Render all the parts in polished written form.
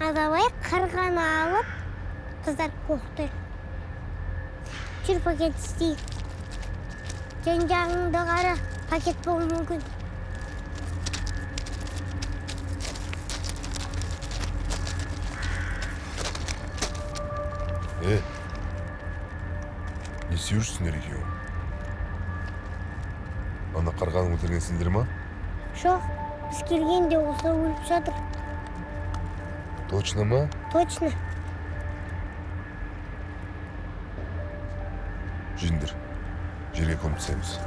Адабай қарғаны алып, қыздар көктір. Жүр пакет істейік. Жан жағыңды қара, пакет болу мүмкін. Не сүйірсіңдер екеуі? Ана қарғаны өлтіргенсіңдер ма? Жоқ, біз келгенде осы өліп жатыр. Точно ма? Точно. Жиіндер, жерге көміп тастаймыз.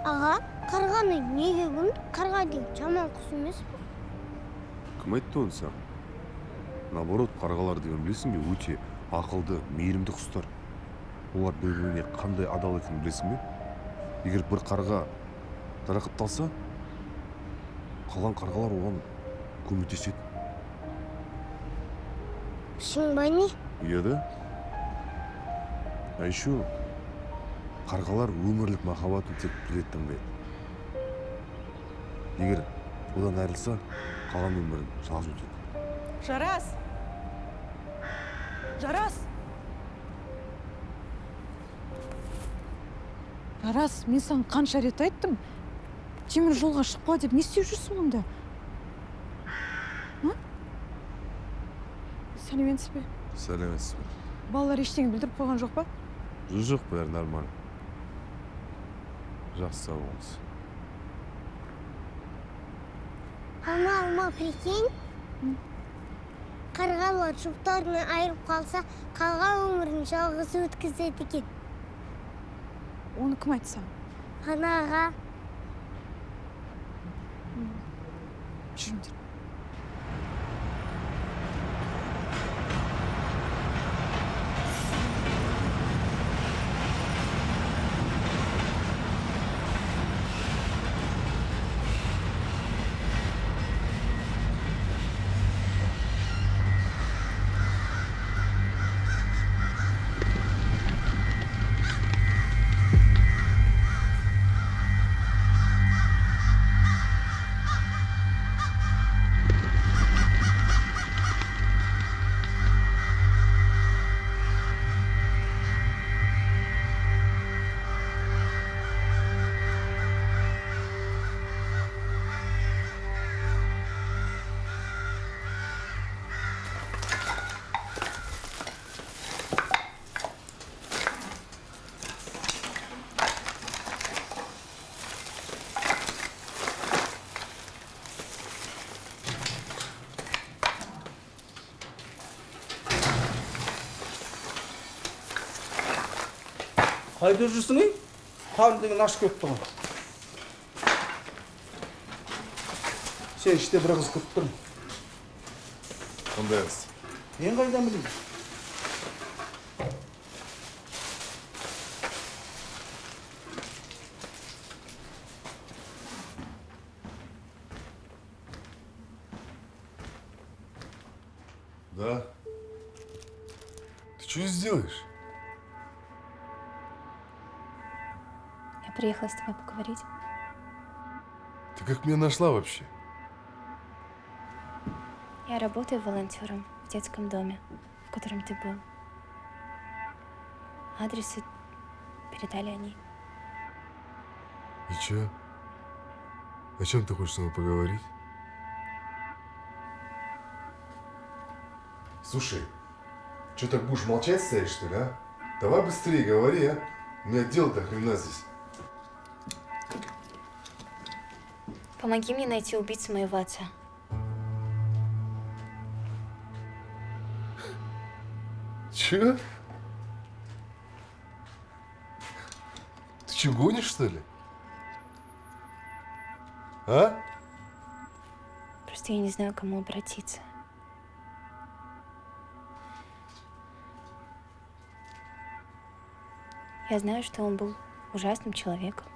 Аға, қарғаны неге көмді? Қарға деген жаман құс емес пе? Кім айтты оны саған? Наоборот, қарғалар деген білесің бе, өте ақылды, мейірімді құстар. Олар бір-біріне қандай адал екенін білесің бе? Егер бір қарға жарақатталса, қалған қарғалар оған көмектеседі. Шын ба не? Иә да. А еще қарғалар өмірлік махаббатын тек біледі таңдайды. Егер одан айырылса, қалған өмірін жалғыз өтеді. Жарас! Жарас! Жарас, мен саған қанша рет айттым. Темір жолға шықпа деп, не істеп жүрсің онда? Сәлеметсіз бе? Сәлеметсіз бе? Балалар ештеңе білдіріп қойған жоқ па? Жоқ, бәрі нормально. Жақсы сау болыңыз. Ана алма, прикинь. Қарғалар жұптарынан айырып қалса, қалған өмірін жалғыз өткізеді екен. Оны кім айтса? Анаға. Жүріңдер. Қайда жүрсің, ей? Қан деген ашып кетті ғой. Сен іште бір қыз күтіп тұрмын. Қандай қыз? Мен қайдан білейін? Да. Ты что здесь делаешь? Я приехала с тобой поговорить. Ты как меня нашла вообще? Я работаю волонтером в детском доме, в котором ты был. Адресы передали они. И чё? О чем ты хочешь со мной поговорить? Слушай, что так будешь молчать стоять, что ли, а? Давай быстрее говори, а? У меня дело-то хрена здесь. Помоги мне найти убийцу моего отца. Чё? Ты чё, гонишь, что ли? А? Просто я не знаю, к кому обратиться. Я знаю, что он был ужасным человеком.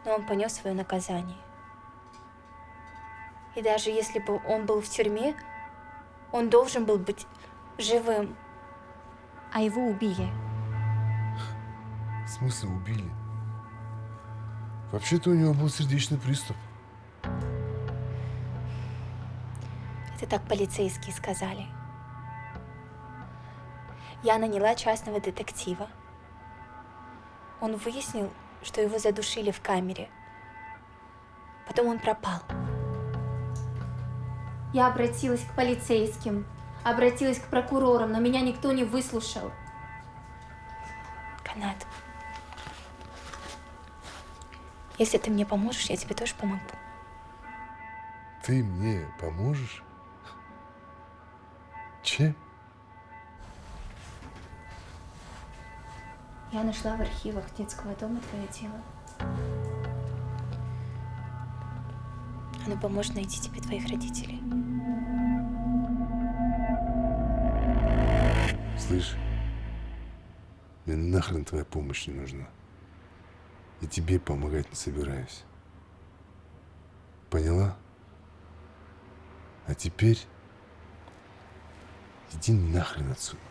Но он понес свое наказание. И даже если бы он был в тюрьме, он должен был быть живым. А его убили. В смысле убили? Вообще-то у него был сердечный приступ. Это так полицейские сказали. Я наняла частного детектива. Он выяснил, что его задушили в камере. Потом он пропал. Я обратилась к полицейским, обратилась к прокурорам, но меня никто не выслушал. Канат, если ты мне поможешь, я тебе тоже помогу. Ты мне поможешь? Чем? Я нашла в архивах детского дома твое дело. Оно поможет найти тебе твоих родителей. Слышь, мне нахрен твоя помощь не нужна. И тебе помогать не собираюсь. Поняла? А теперь иди нахрен отсюда.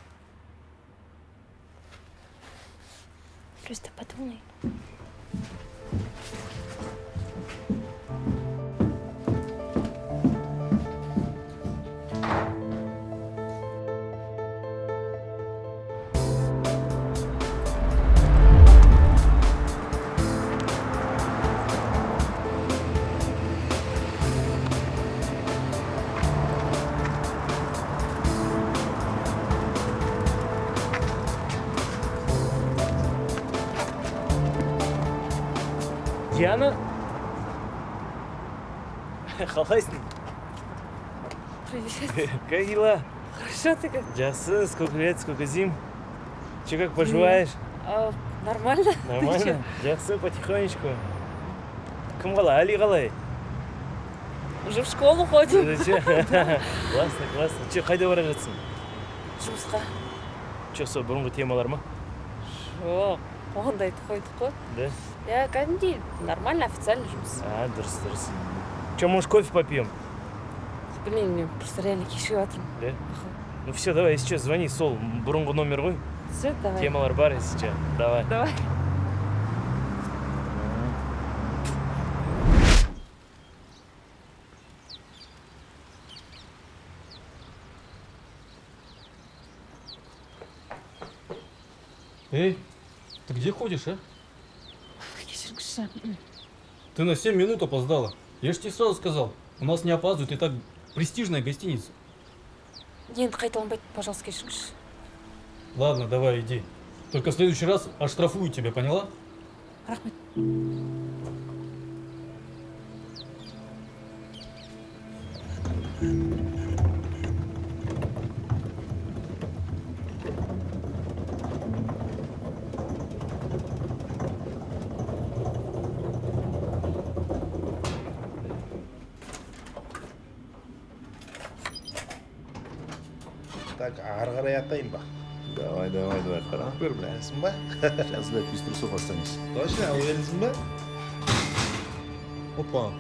Просто подумай. Диана? Қалайсың? Привет. Как дела? Хорошо ты как? Жақсы, сколько лет, сколько зим. Че, как поживаешь? Нормально? Нормально? Жақсы, потихонечку. Кім қалай, Али қалай? Уже в школу ходим. Классно, классно. Че, қайда бара жатсың? Жұмысқа. Че, сол бұрынғы темалар ма? Жоқ, ондайды қойдық қой. Да? Я кәдімгідей нормально, официально жұмыс. Дұрыс, дұрыс. Че, может, кофе попьем? Блин, мен просто реально кешігіп жатырмын. Да? Ну все, давай, если что, звони, сол бұрынғы номер ғой. Все, давай. Темалар бар, если что. Давай. Давай. Эй, ты где ходишь, а? Кешіріңізші. Ты на 7 минут опоздала. Я же тебе сразу сказал, у нас не опаздывают, и так престижная гостиница. Енді қайталанбайды, пожалуйста, кешіріңізші. Ладно, давай, иди. Только в следующий раз оштрафую тебя, поняла? Рахмет. Так, ары қарай аттайын ба? Давай, қарап бер, бля. Білесің ба? Сейчас, блядь, без трусов останешься. Точно, уверенсің ба? Опа.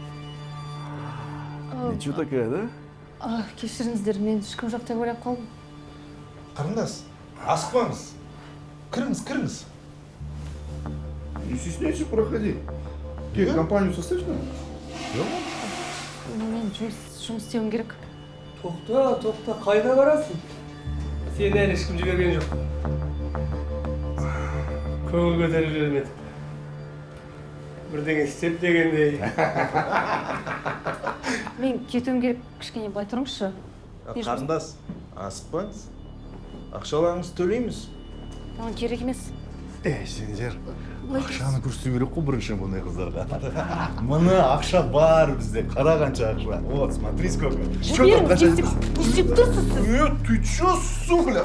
Ничего такая, да? Кешіріңіздер, мен ешкім жоқ деп ойлап қалдым. Қарындас, асықпаңыз. Кіріңіз. Не стесняйся, проходи. Ты компанию составишь нам? Мен жұмыс істеуім керек. Тоқта, қайда барасың? Сені әлі ешкім жіберген жоқ. Көңіл көтеріп жібермедік. Бірдеңе істеп дегендей. Мен кетуім керек, кішкене былай тұрыңызшы. Қарындас, асықпаңыз. Ақшаларыңызды төлейміз. Керек емес. Сендер, ақшаны көрсету керек қой бірінші бұндай қыздарға. Мына ақша бар бізде, қара қанша ақша. Вот, смотри, сколько. Жіберіңіз, не істеп тұрсыз сіз. Ты чё, сука?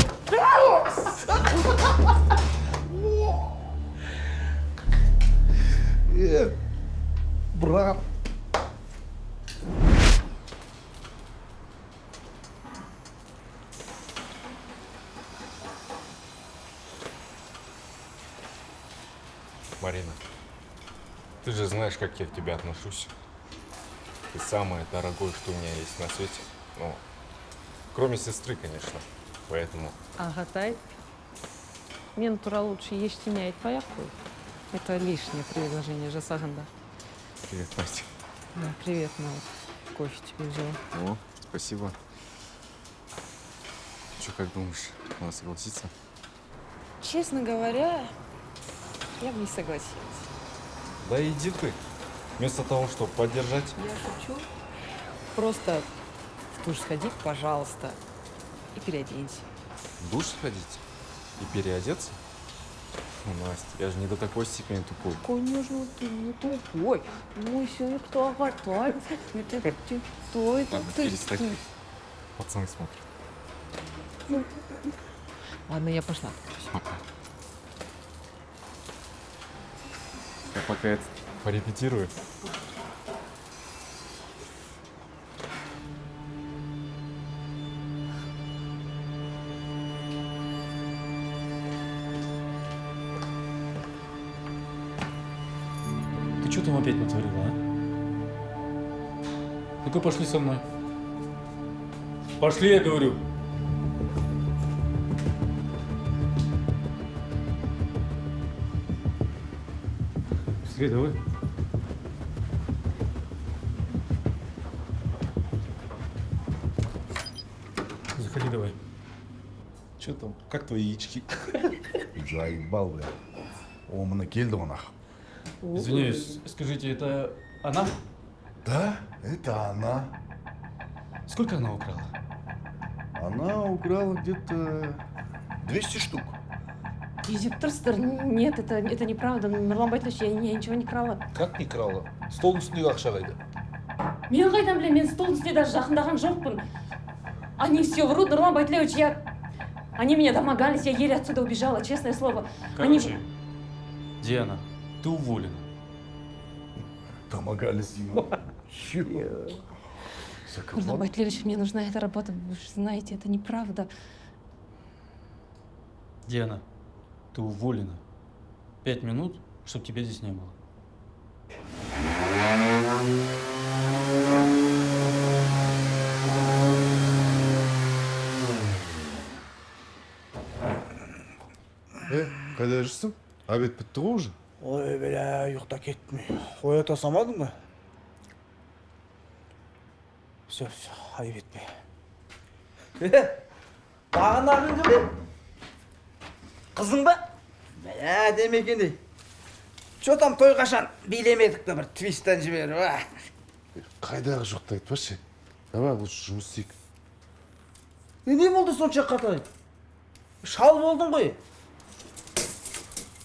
Брат. Марина, ты же знаешь, как я к тебе отношусь. Ты самое дорогое, что у меня есть на свете. Ну, кроме сестры, конечно. Поэтому... Агатай, мен тура лучше ештеңе айтпай ақ қой. Это лишнее предложение жасағанда. Привет, Настя. Да, привет, на вот кофе тебе взяла. О, спасибо. Что, как думаешь, она согласится? Честно говоря, я бы не согласилась. Да иди ты. Вместо того, чтобы поддержать. Я шучу. Просто в душ сходи, пожалуйста, и переоденься. В душ сходить и переодеться? Ну, Настя, я же не до такой степени тупой. Конечно, ты не тупой. Мой сын кто Агатай. Это кто это Ладно, ты? перестань. Пацаны смотрят. Ладно, я пошла. Пока. Я пока это порепетирую. Ты что там опять натворила, а? Ну-ка пошли со мной. Пошли, я говорю. Быстрее давай. Заходи давай. Че там? Как твои яички? Заебал, бля. О, мына келді ғой нах. Извиняюсь, скажите, это она? Да, это она. Сколько она украла? Она украла где-то 200 штук. Египтарстер, нет, это неправда. Нурлан Байтович, я ничего не крала. Как не крала? Столдың үстіндегі ақша қайда? Мен қайдан білем, мен стол үстіне даже жақындаған жоқпын. Они все врут, Нурлан Байтлевич, Они меня домогались, я еле отсюда убежала, честное слово. Короче, Диана, ты уволена. Домогались ему. Нурлан Байтлевич, мне нужна эта работа, вы же знаете, это неправда. Диана, ты уволена. 5 минут, чтобы тебя здесь не было. Қайда жүрсің? Обед бітті ғой уже. Ой, бля, ұйықта кеттім. Оята самадың ба? Все, айып етпе. Бағанағың кім бе? Қызың ба? Бля, демекендей. Че там той қашан билемедік та бір твисттен жіберіп, Қайдағы жоқты айтпашы. Давай лучше жұмыс істейік. Не болды сонша қатай? Шал болдың ғой.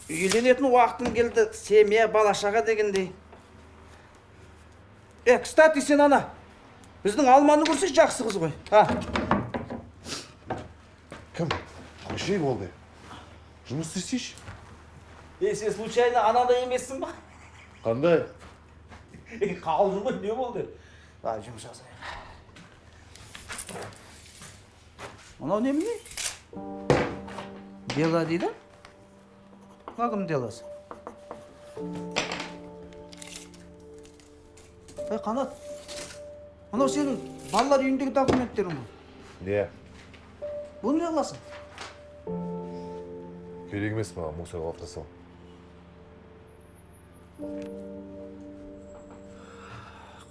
Үйленетін уақытың келді, семья, бала-шаға дегендей. Кстати, сен ана, біздің Алманы көрсек жақсы қыз ғой. Кім? Көшей болды. Жұмыс істейші. Сен случайно анада емессің ба? Қандай? Қалжың ғой, не болды? Жұмыс жасайық. Анау немене? Дела дейді? Кім деласы? Қанат, анау сенің балалар үйіндегі документтерің ғой. Не? Бұны не қыласың? Керек емес маған мусорға алып тастау.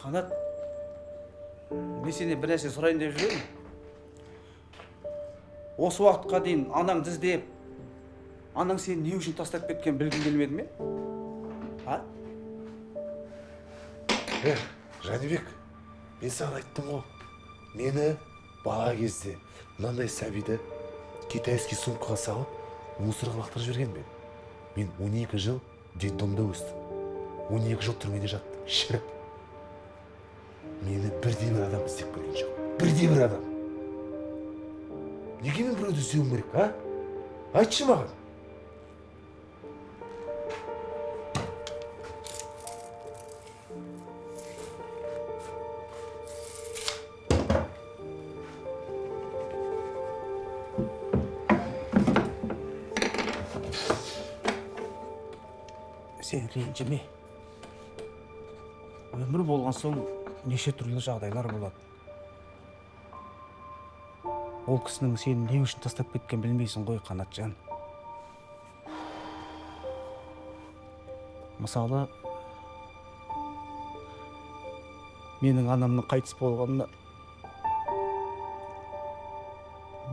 Қанат, мен сенен бір нәрсе сұрайын деп жүрмін. Осы уақытқа дейін анаңды іздеп, анаң сені не үшін тастап кеткен білгің келмеді ме? Жәнібек, мен саған айттым ғой. Мені бала кезде мынандай сәбиді китайский сумкаға салып, мусорға лақтырып жіберген бе? Мен 12 жыл детдомда өстім. 12 жыл түрмеде жаттым. Шіріп. Мені бірде бір адам іздеп көрген жоқ. Бірде бір адам. Неге мен біреуді іздеуім керек, а? Айтшы маған. Сен ренжіме. Өмір болған соң неше түрлі жағдайлар болады. Ол кісінің сені не үшін тастап кеткен білмейсің ғой, Қанатжан. Мысалы, менің анамның қайтыс болғанына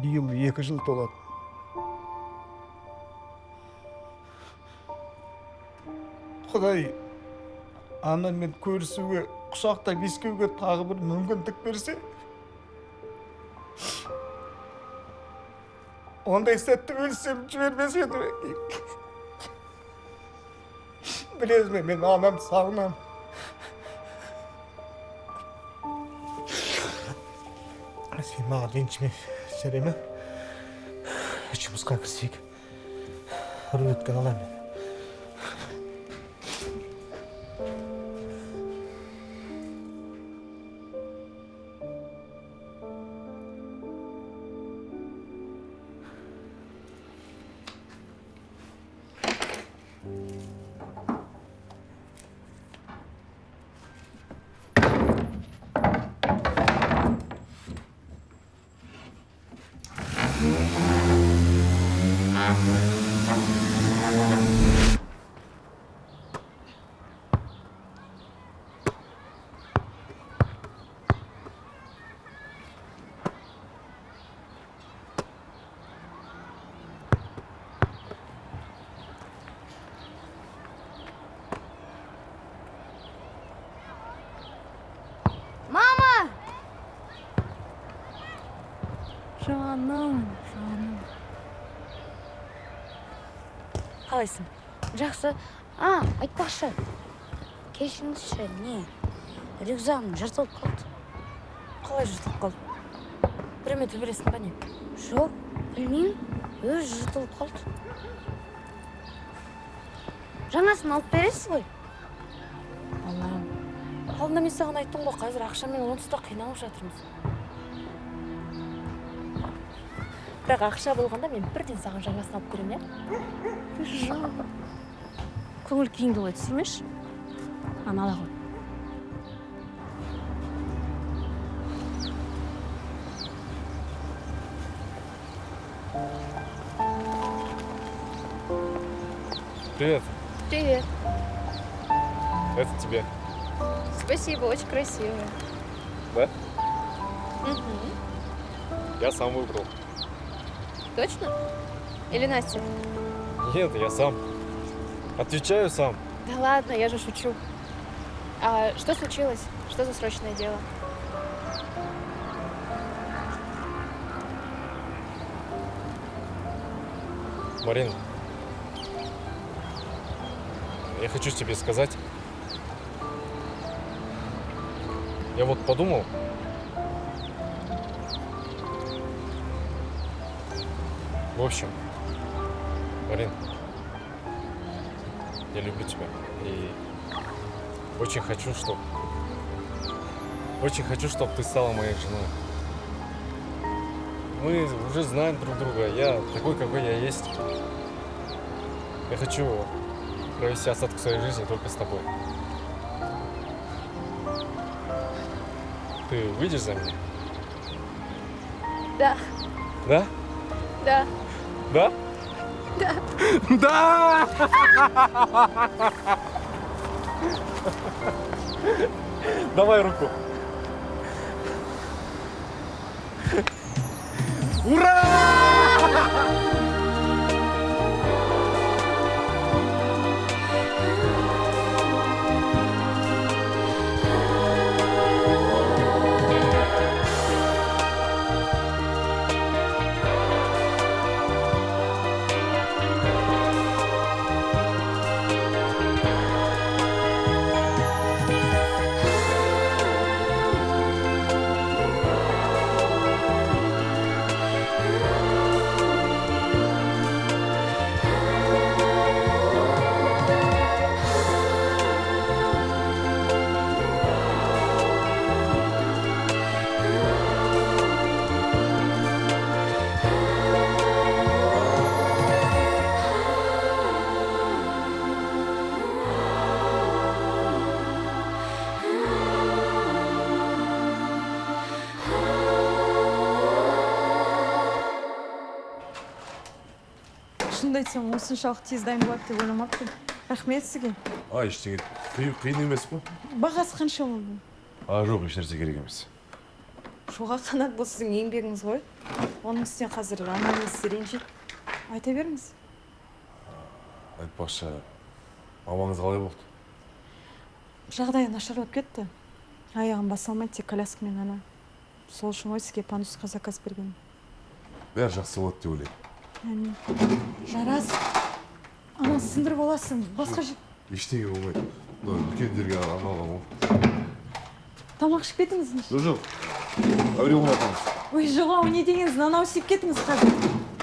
биыл 2 жыл толады. Құдай анаммен көрісуге, құшақтап иіскеуге тағы бір мүмкіндік берсе, ондай сәтті өлсем жібермес еді. Білесің бе, мен анамды сағынамын. Сен маған ренжіме, жарай ма? Жұмысқа кірсек, рулеткен аламын. Мама! Жаным. Қалайсың? Жақсы. Айтпақшы. Кешіріңізші, не? Рюкзагым жыртылып қалды. Қалай жыртылып қалды? Біреумен төбелестің ба не? Жоқ, білмеймін. Өзі жыртылып қалды. Жаңасын алып бересіз ғой? Аллам. Алдында мен саған айттым ғой, қазір ақшамен онсыз да қиналып жатырмыз. Бірақ ақша болғанда мен бірден саған жаңасын алып беремін, я? Жоқ. Көңіл күйіңді олай түсірмеші. Ана ала ғой. Привет. Привет. Это тебе. Спасибо, очень красиво. Да? Угу. Я сам выбрал. Точно? Или Настя? Нет, я сам. Отвечаю сам. Да ладно, я же шучу. А что случилось? Что за срочное дело? Марин, я хочу тебе сказать. Я вот подумал. В общем, Марин, я люблю тебя. И очень хочу, чтобы ты стала моей женой. Мы уже знаем друг друга. Я такой, какой я есть. Я хочу провести остаток своей жизни только с тобой. Ты выйдешь за меня? Да. Да? Да. Да? Да. Да! Давай руку. Ура! шынымды айтсам осыншалық тез дайын болады деп ойламаппын. Рахмет сізге. Ештеңе қиын емес па? Бағасы қанша болды? Жоқ, ешнәрсе керек емес. Шоға қанат, бұл сіздің еңбегіңіз ғой. Оның үстіне қазір анализ ренжиді. Айта беріңіз. Айтпақшы, мамаңыз қалай болды? Жағдайы нашарлап кетті. Аяғын баса алмайды, тек коляскамен ана. Сол үшін ғой сізге пандусқа заказ берген. Бәрі жақсы болады деп ойлаймын. Жарас, ана сындырып аласың. Басқа Ештеңе болмайды. Үлкендерге арналған ол. тамақ ішіп кетіңіз. Жоқ. Әуре болматыңыз. Ой, жоға, не дегеніңіз, анау сүйіп кетіңіз қазір.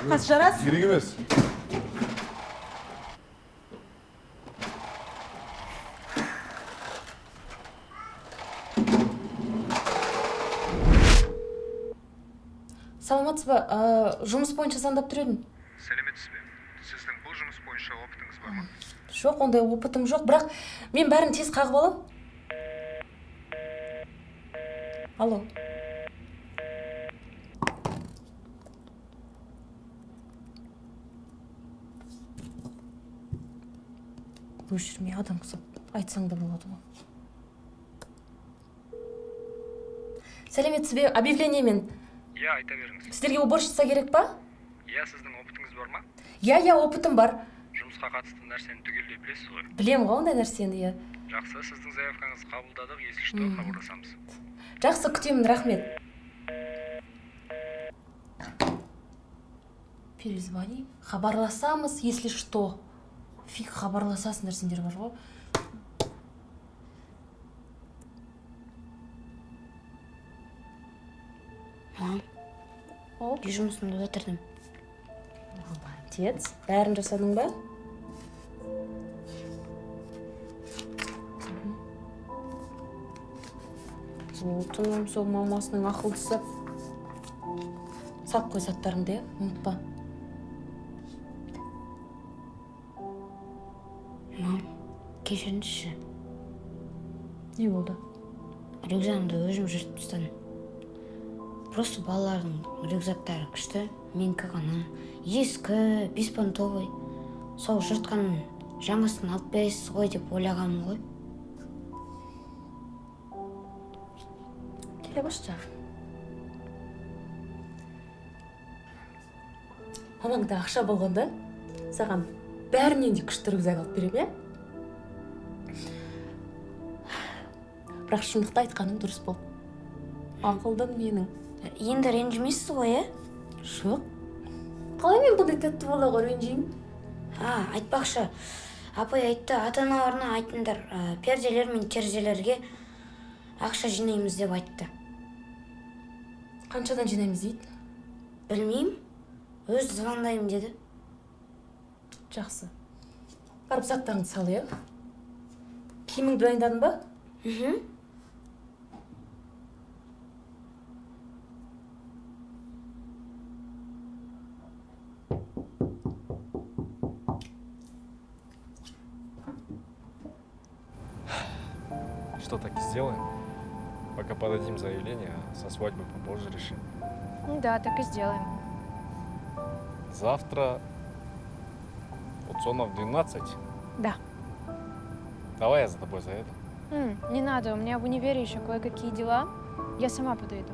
Қазір Жарас. Керек емес. Саламатсыз ба? Жұмыс бойынша звондап тұр едім. Сәлеметсіз бе? Сіздің бұл жұмыс бойынша опытыңыз бар ма? Жоқ, ондай опытым жоқ, бірақ мен бәрін тез қағып алам. Алло. Өшірмей адам құсап айтсаң да болады ғой. Сәлеметсіз бе? Объявлениемен. Иә, айта беріңіз. Сіздерге уборщица керек па? Иә, сіздің опытыңыз бар ма? Иә, опытым бар. Жұмысқа қатысты нәрсені түгелдей білесіз ғой. Білем ғой ондай нәрсені, иә. Жақсы, сіздің заявкаңызды қабылдадық, если что, хабарласамыз. Жақсы, күтемін, рахмет. Перезвони. Хабарласамыз, если что. Фиг хабарласасыңдар сендер бар ғой. Мам, үй жұмысымды бітірдім. Молодец. Бәрін жасадың ба? Золотым, сол мамасының ақылдысы. Сап қой заттарыңды, ұмытпа. Мам, кешіріңізші. Не болды? Рюкзагымды өзім жыртып тастадым. Просто балалардың рюкзактары күшті, менікі ғана ескі, беспонтовый. Сол жыртқанын жаңасын алып бересіз ғой деп ойлағаным ғой. Келе башта. Мамаңда ақша болғанда, саған бәрінен де күшті рюкзак алып берем, иә? Бірақ шындықты айтқаның дұрыс болды. Ақылдың менің. Енді ренжімейсіз ғой, е? Жоқ. Қалай мен бұндай тәтті балаға ренжеймін? Айтпақшы, апай айтты, ата-аналарына айтыңдар, перделер мен терезелерге ақша жинаймыз деп айтты. Қаншадан жинаймыз дейді? Білмеймін, өз звондаймын деді. Жақсы. Барып заттарыңды сал, иә? Киіміңді дайындадың ба? Что, так и сделаем? Пока подадим заявление, а со свадьбы попозже решим. Да, так и сделаем. Завтра аукционов 12. Да. Давай я за тобой заеду. Не надо, у меня в универе еще кое-какие дела. Я сама подойду.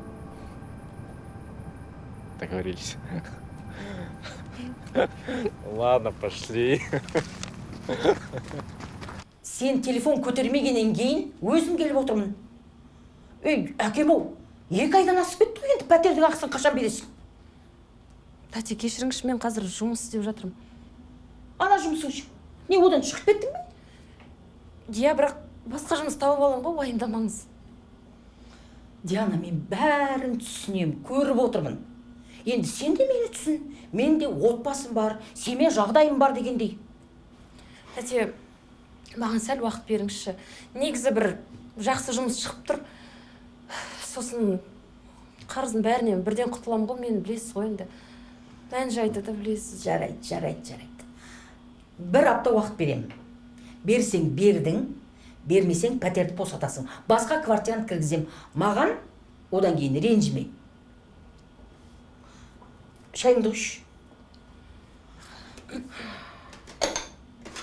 Договорились. Ладно, пошли. Сен телефон көтермегеннен кейін өзім келіп отырмын. Әкем-ау, 2 айдан асып кетті ғой, енді пәтердің ақысын қашан бересің? Тәте, кешіріңізші, мен қазір жұмыс істеп жатырмын. Ана жұмысың үшін. Не, одан шығып кеттің бе? Иә, бірақ басқа жұмыс тауып алам ғой, уайымдамаңыз. Диана, мен бәрін түсінем, көріп отырмын. Енді сен де мені түсін, мен де отбасым бар, семья жағдайым бар дегендей. Тәте, маған сәл уақыт беріңізші. Негізі бір жақсы жұмыс шығып тұр. Сосын қарыздың бәрінен бірден құтылам ғой, мен білесіз ғой енді. Мән жайды да білесіз. Жарайды. 1 апта уақыт беремін. Берсең бердің, бермесең пәтерді босатасың. Басқа квартираны кіргізем. Маған одан кейін ренжіме. Шайыңды құш.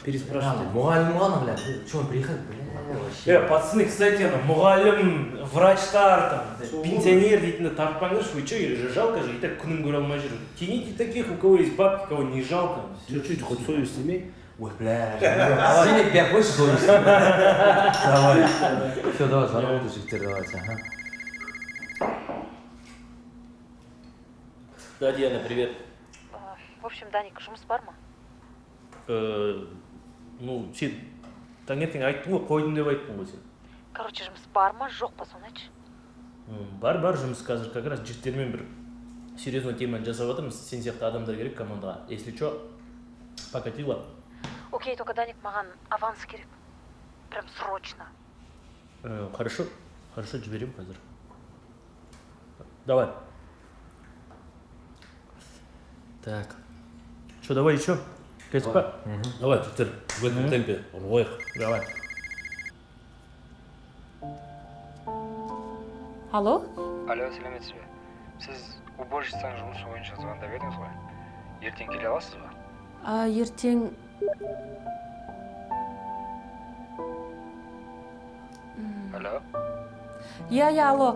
Переспрашивай. Мұғалім ғана, бля. Чего он приехал, бля, вообще. Пацаны, кстати, мұғалім, врачтар, там, пенсионер дейтінді тартпаңдаршы, вы что, или же жалко же, и так күнін көре алмай жүр. Тяните таких, у кого есть бабки, кого не жалко. Чуть-чуть, хоть совесть имей. Ой, бля. Синий пять хочешь совесть? Давай. Все, давай, заработай, життер, давайте, ага. Да, Диана, привет. В общем, Даник, жұмыс бар ма? Ну, сен таңертең айттың ғой, қойдым деп айттың ғой сен. Короче, жұмыс бар ма, жоқ па, соны айтшы. Бар жұмыс қазір как раз жігіттермен бір серьезный теманы жасап жатырмыз. Сен сияқты адамдар керек командаға. Если что, покатило. Окей, только Даник, маған аванс керек. Прям срочно. Хорошо, жіберем қазір. Давай. Так. Что, давай еще? Кеспа? Давай, жігіттер, в этом темпе ұрғайық. Давай. Алло? Алло, сәлеметсіз бе? Сіз уборщицаның жұмысы бойынша звондап едіңіз ғой? Ертең келе аласыз ба? Ертең... Алло? Иә, алло.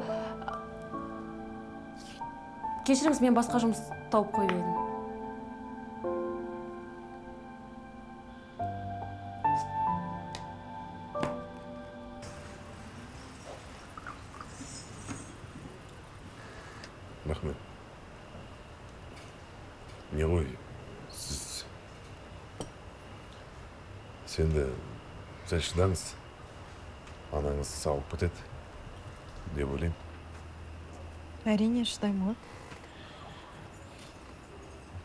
Кешіріңіз, мен басқа жұмыс тауып қойып едім. Рахмет. Не ғой, сіз... Сенді сәл шыдаңыз. Анаңыз сауып бітеді, деп ойлаймын. Әрине шыдаймын ғой.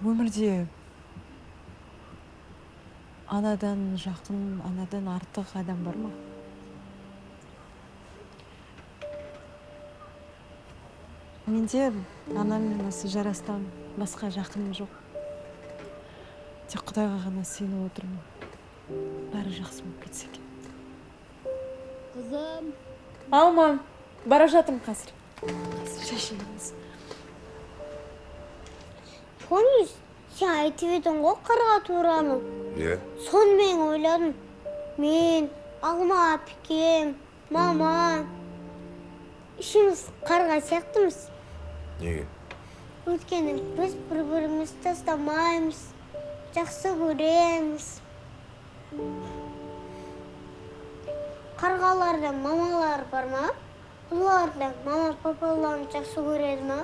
Өмірде анадан жақын, анадан артық адам бар ма? Менде анам мен осы жарастан басқа жақыным жоқ. Тек Құдайға ғана сеніп отырмын. Бәрі жақсы болып кетсе екен. Қызым. Алма, бара жатырмын қазір. Шешеміз. Помнишь, сен айтып едің ғой қарға туралы. Иә? Соны мен ойладым. Мен, Алма әпкем, мама. Ішіміз қарға сияқтымыз. Неге? Өйткені біз бір-бірімізді тастамаймыз, жақсы көреміз. Қарғаларда мамалар бар ма? Оларда мама папаларын жақсы көреді ма?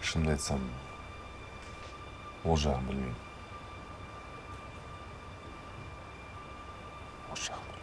Шынымды айтсам, ол жағын білмеймін. Осы жағын білмеймін.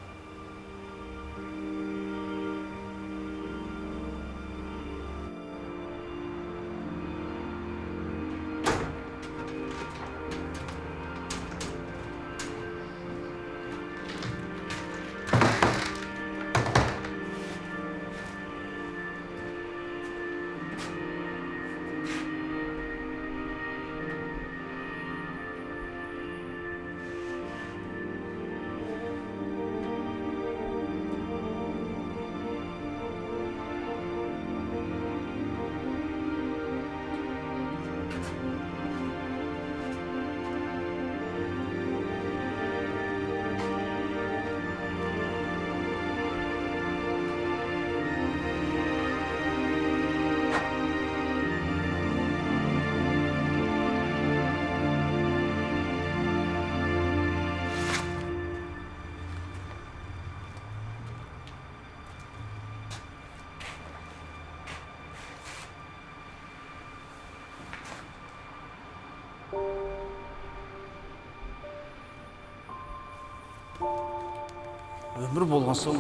Өмір болған соң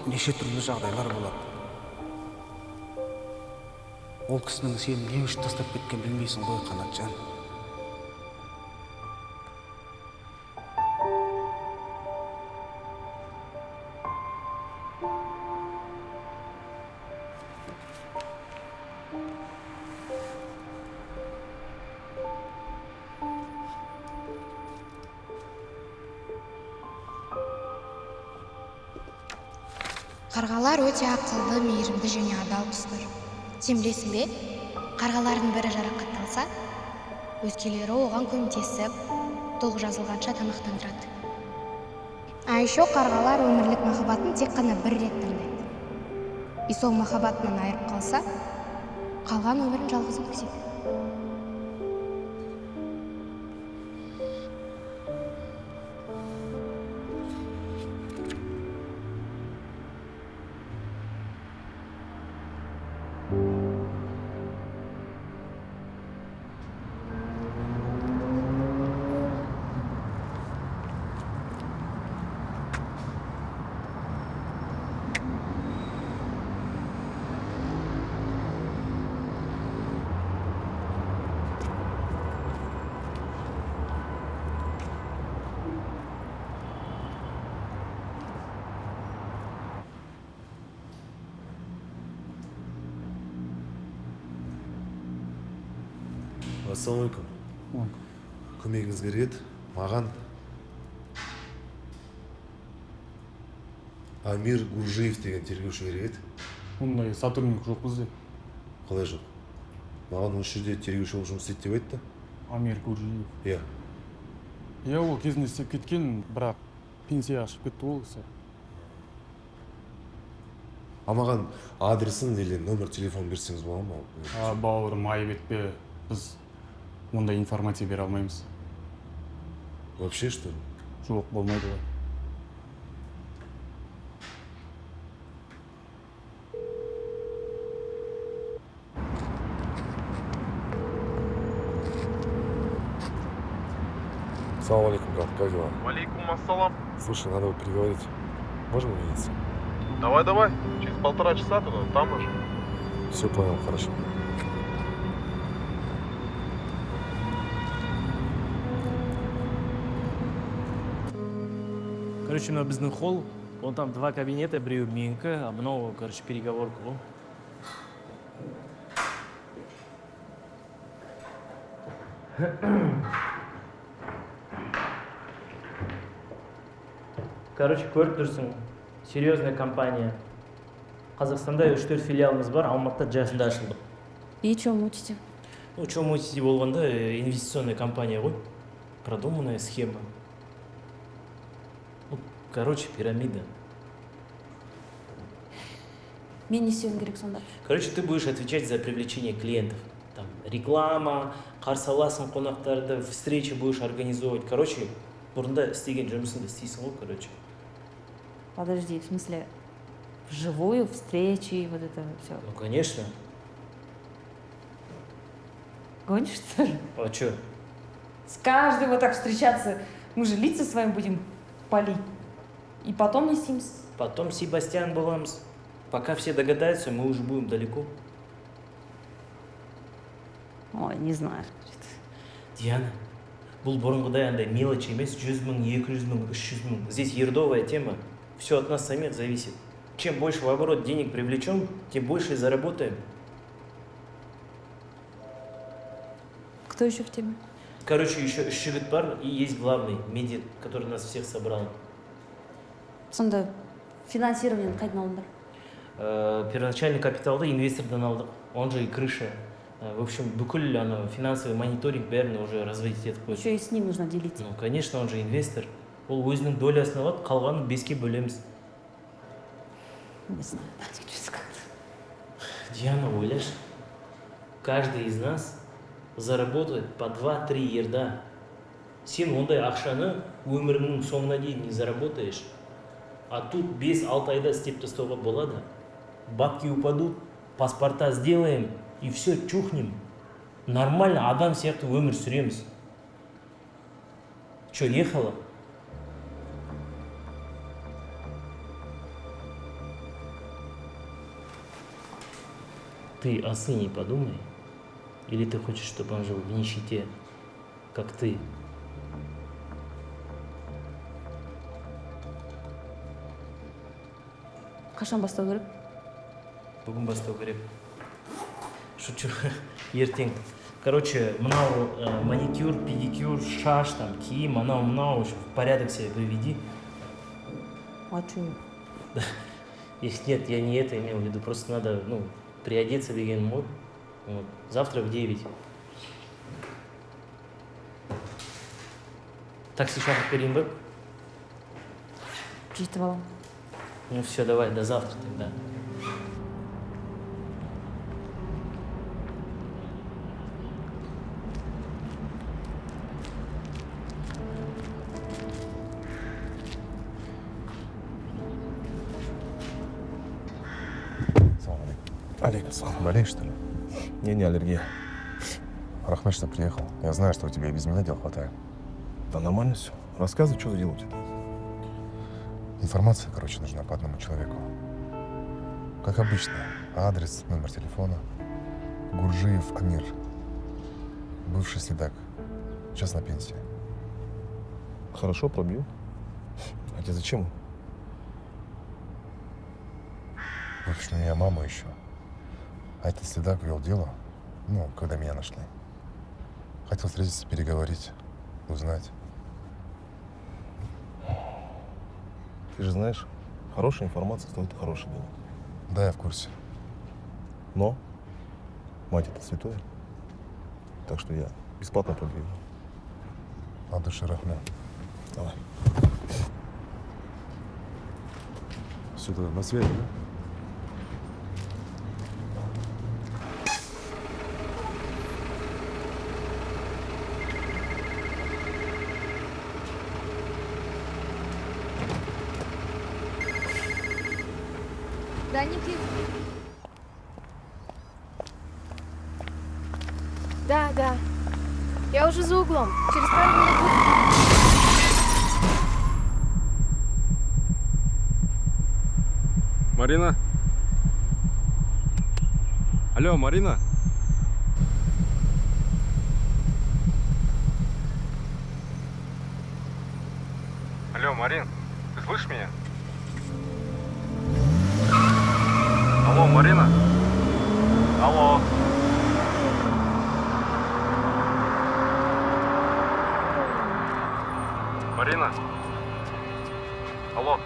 неше түрлі жағдайлар болады. Ол кісінің сені не үшін тастап кеткен білмейсің ғой, Қанатжан. Қарғалар өте ақылды, мейірімді және адал құстар. Сен білесің бе? Қарғалардың бірі жарақатталса, өзгелері оған көмектесіп, толық жазылғанша тамақтандырады. А еще қарғалар өмірлік махаббатын тек қана бір рет таңдайды. И сол махаббатынан айырып қалса, қалған өмірін жалғыз өткізеді. Ассалаумалейкум. Көмегіңіз керек еді. Маған Амир Гуржиев деген тергеуші керек еді. Ондай сотрудник жоқ бізде. Қалай жоқ? Маған осы жерде тергеуші болып жұмыс істейді деп айтты. Амир Гуржиев. Иә. Иә, ол кезінде істеп кеткен, бірақ пенсия ашып кетті ол кісі. А маған адресін или номер телефон берсеңіз болады ма? Бауырым, айып етпе. Біз ондай информация бере алмаймыз. Вообще, что ли? Жоқ, болмайды ғой. Салам алейкум, брат, как дела? Валейкум ассалам. Слушай, надо вот переговорить. Можно увидеться? Давай, через 1,5 часа туда, там уже. Все понял, хорошо. Короче, мына біздің холл, вон там 2 кабинета, біреуі менікі, а мынау, короче, переговорка ғой. Короче, көріп тұрсың, серьезная компания. Қазақстанда 3-4 филиалымыз бар, Алматыда жасында ашылды. И что мутите? Ну, что мутите болғанда, инвестиционная компания ғой. Продуманная схема. Ну, короче, пирамида. Мен не істеуім керек сонда? Короче, ты будешь отвечать за привлечение клиентов. Там реклама, қарсы аласың қонақтарды, встречи будешь организовывать. Короче, бұрында істеген жұмысыңды істейсің ғой, короче. Подожди, в смысле, вживую, встречи, вот это все. Ну, конечно. Гонишь, что ли? А чё? С каждым вот так встречаться, мы же лица с вами будем палить. И потом не снимся. Потом Себастьян боламыз. Пока все догадаются, мы уже будем далеко. Ой, не знаю. Диана, бұл бұрынғыдай андай мелочь емес, 100 000, 200 000, 300 000. Здесь ердовая тема. Все от нас самих зависит. Чем больше в оборот денег привлечем, тем больше и заработаем. Кто еще в теме? Короче, еще жігіт бар и есть главный, медик, который нас всех собрал. Сонда финансированиені қайдан алдыңдар? Первоначальный капиталды инвестордан алдық, он же и крыша. В общем, бүкіл финансовый мониторинг бәрін уже разводить етіп қойды. Еще и с ним нужно делиться. Ну, конечно, он же инвестор. Ол өзінің долясын алады, қалғанын 5-ке бөлеміз. Не знаю, Диана, ойлашы, каждый из нас заработает по 2-3 ерда. Сен ондай ақшаны өміріңнің соңына дейін не заработаешь. А тут 5-6 айда істеп тастауға болады. Бабки упадут, паспорта сделаем и все, чухнем. Нормально адам сияқты өмір сүреміз. Че, ехала? Ты о сыне подумай. Или ты хочешь, чтобы он жил в нищете, как ты? Қашан бастау керек? Бүгін бастау керек. Шучу, ертең. Короче, мынау маникюр, педикюр, шаш, там, киім, мынау, в общем, в порядок себя приведи. А что? Их нет, я не это имел в виду. Просто надо, ну, приодеться деген мой. Вот. Завтра в 9. Такси шақырып берейін ба? Жетіп алам. Ну все, давай, до завтра тогда. Алейкум. Болеешь, что ли? Не аллергия. Рахмет, что приехал. Я знаю, что у тебя и без меня дел хватает. Да нормально все. Рассказывай, что за дело у тебя. Информация, короче, нужна по одному человеку. Как обычно. Адрес, номер телефона. Гуржиев Амир. Бывший следак. Сейчас на пенсии. Хорошо, пробил. А тебе зачем? В общем, я маму ищу. А этот следак вел дело, ну, когда меня нашли. Хотел встретиться, переговорить, узнать. Ты же знаешь, хорошая информация стоит хороший денег. Да, я в курсе. Но мать это святое. Так что я бесплатно пробью. От души рахмет. Давай. Сюда, на связи, да? Да, Никит. Да. Я уже за углом. Через пару минут буду. Марина? Алло, Марина? Алло, Марин, ты слышишь меня? Алло, Марина? Алло. Марина? Алло.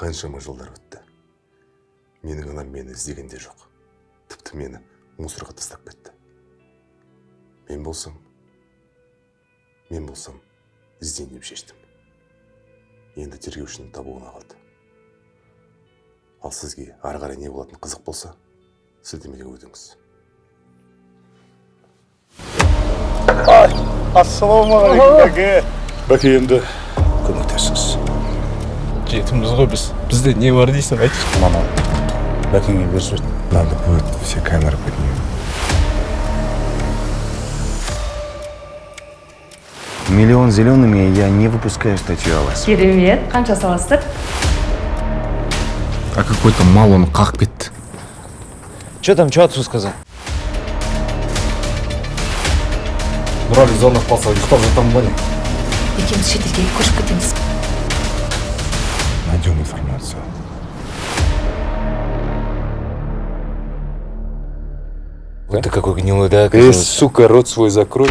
Қаншама жылдар өтті. Менің анам мені іздеген де жоқ. Тіпті мені мусорға тастап кетті. Мен болсам іздейін деп шештім. Енді тергеушінің табуына қалды. Ал сізге ары қарай не болатын қызық болса, сілтемеге өтіңіз. Ассалаумағалейкум, кәке. Бәке, енді көмектесіңіз. Жетіміз ғой біз. Бізде не бар дейсің, айтшы. Мама, бәкеңе беріп жібер. Надо будет все камеры поднимем. Миллион зелеными я не выпускаю статью о вас. Керемет. Қанша саласыздар? А какой-то мал он қағып кетті. Что там, что отцу сказал? Брали зона впаса, ұйықтап жатам ба не? Екеуміз шетелге көшіп кетеміз. Найдем информацию. Вот ты какой гнилой, да? Сука, рот свой закрой.